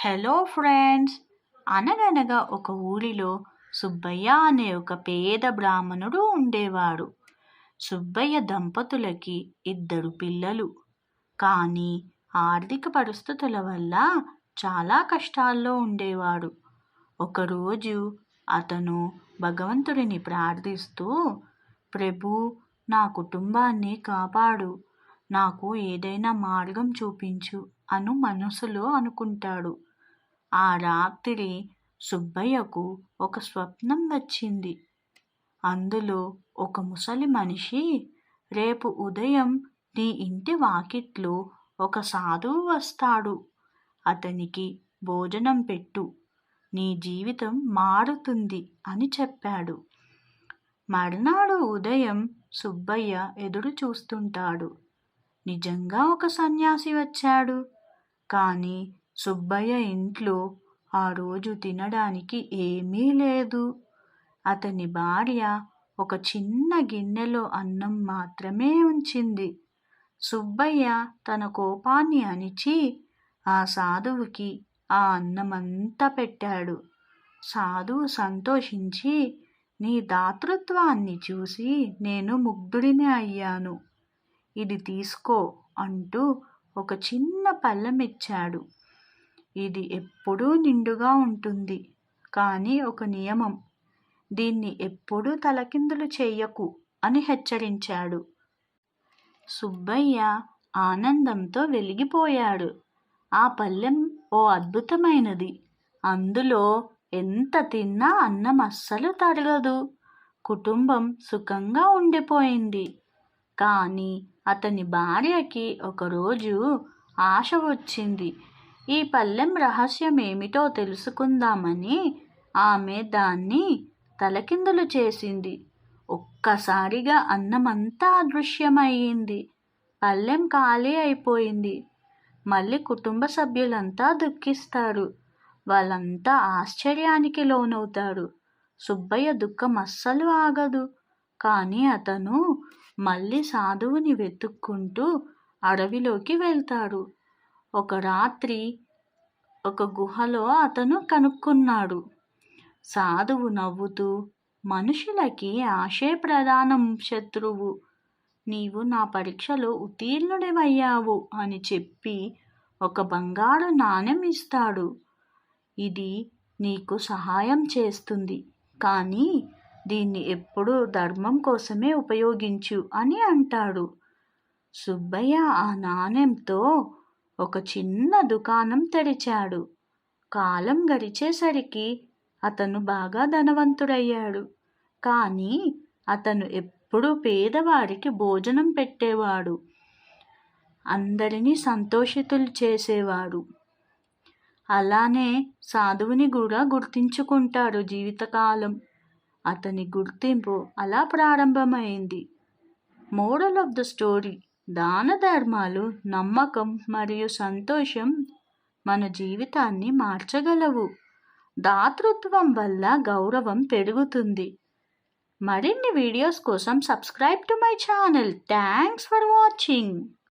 Hello friends. అనగనగా ఒక ఊరిలో సుబ్బయ్య అనే ఒక పేద బ్రాహ్మణుడు ఉండేవాడు. సుబ్బయ్య దంపతులకి 2 పిల్లలు. కానీ ఆర్థిక పరిస్థితుల వల్ల చాలా కష్టాల్లో ఉండేవాడు. ఒకరోజు అతను భగవంతుడిని ప్రార్థిస్తూ, ప్రభూ, నా కుటుంబాన్ని కాపాడు, నాకు ఏదైనా మార్గం చూపించు అను మనసులో అనుకుంటాడు. ఆ రాత్రి సుబ్బయ్యకు ఒక స్వప్నం వచ్చింది. అందులో ఒక ముసలి మనిషి, రేపు ఉదయం నీ ఇంటి వాకిట్లో ఒక సాధువు వస్తాడు, అతనికి భోజనం పెట్టు, నీ జీవితం మారుతుంది అని చెప్పాడు. మర్నాడు ఉదయం సుబ్బయ్య ఎదురు చూస్తుంటాడు. నిజంగా ఒక సన్యాసి వచ్చాడు. కానీ సుబ్బయ్య ఇంట్లో ఆ రోజు తినడానికి ఏమీ లేదు. అతని భార్య ఒక చిన్న గిన్నెలో అన్నం మాత్రమే ఉంచింది. సుబ్బయ్య తన కోపాన్ని అణిచి ఆ సాధువుకి ఆ అన్నమంతా పెట్టాడు. సాధువు సంతోషించి, నీ దాతృత్వాన్ని చూసి నేను ముగ్ధుడిని అయ్యాను, ఇది తీసుకో అంటూ ఒక చిన్న పళ్ళెం ఇచ్చాడు. ఇది ఎప్పుడూ నిండుగా ఉంటుంది, కానీ ఒక నియమం, దీన్ని ఎప్పుడూ తలకిందులు చెయ్యకు అని హెచ్చరించాడు. సుబ్బయ్య ఆనందంతో వెలిగిపోయాడు. ఆ పళ్ళెం ఓ అద్భుతమైనది. అందులో ఎంత తిన్నా అన్నం అస్సలు తరగదు. కుటుంబం సుఖంగా ఉండిపోయింది. కానీ అతని భార్యకి ఒకరోజు ఆశ వచ్చింది. ఈ పళ్ళెం రహస్యం ఏమిటో తెలుసుకుందామని ఆమె దాన్ని తలకిందులు చేసింది. ఒక్కసారిగా అన్నమంతా అదృశ్యమయ్యింది. పళ్ళెం ఖాళీ అయిపోయింది. మళ్ళీ కుటుంబ సభ్యులంతా దుఃఖిస్తారు. వాళ్ళంతా ఆశ్చర్యానికి లోనవుతారు. సుబ్బయ్య దుఃఖం అస్సలు ఆగదు. కానీ అతను మళ్ళీ సాధువుని వెతుక్కుంటూ అడవిలోకి వెళ్తాడు. ఒక రాత్రి ఒక గుహలో అతను కనుక్కున్నాడు. సాధువు నవ్వుతూ, మనుషులకి ఆశే ప్రధాన శత్రువు, నీవు నా పరీక్షలో ఉత్తీర్ణుడివయ్యావు అని చెప్పి ఒక బంగారు నాణెం ఇస్తాడు. ఇది నీకు సహాయం చేస్తుంది, కానీ దీన్ని ఎప్పుడూ ధర్మం కోసమే ఉపయోగించు అని అంటాడు. సుబ్బయ్య ఆ నాణెంతో ఒక చిన్న దుకాణం తెరిచాడు. కాలం గడిచేసరికి అతను బాగా ధనవంతుడయ్యాడు. కానీ అతను ఎప్పుడూ పేదవారికి భోజనం పెట్టేవాడు, అందరినీ సంతోషితులు చేసేవాడు. అలానే సాధువుని కూడా గుర్తించుకుంటాడు జీవితకాలం. అతని గుర్తింపు అలా ప్రారంభమైంది. మోరల్ ఆఫ్ ద స్టోరీ: దాన ధర్మాలు, నమ్మకం మరియు సంతోషం మన జీవితాన్ని మార్చగలవు. దాతృత్వం వల్ల గౌరవం పెరుగుతుంది. మరిన్ని వీడియోస్ కోసం subscribe to my channel. Thanks for watching.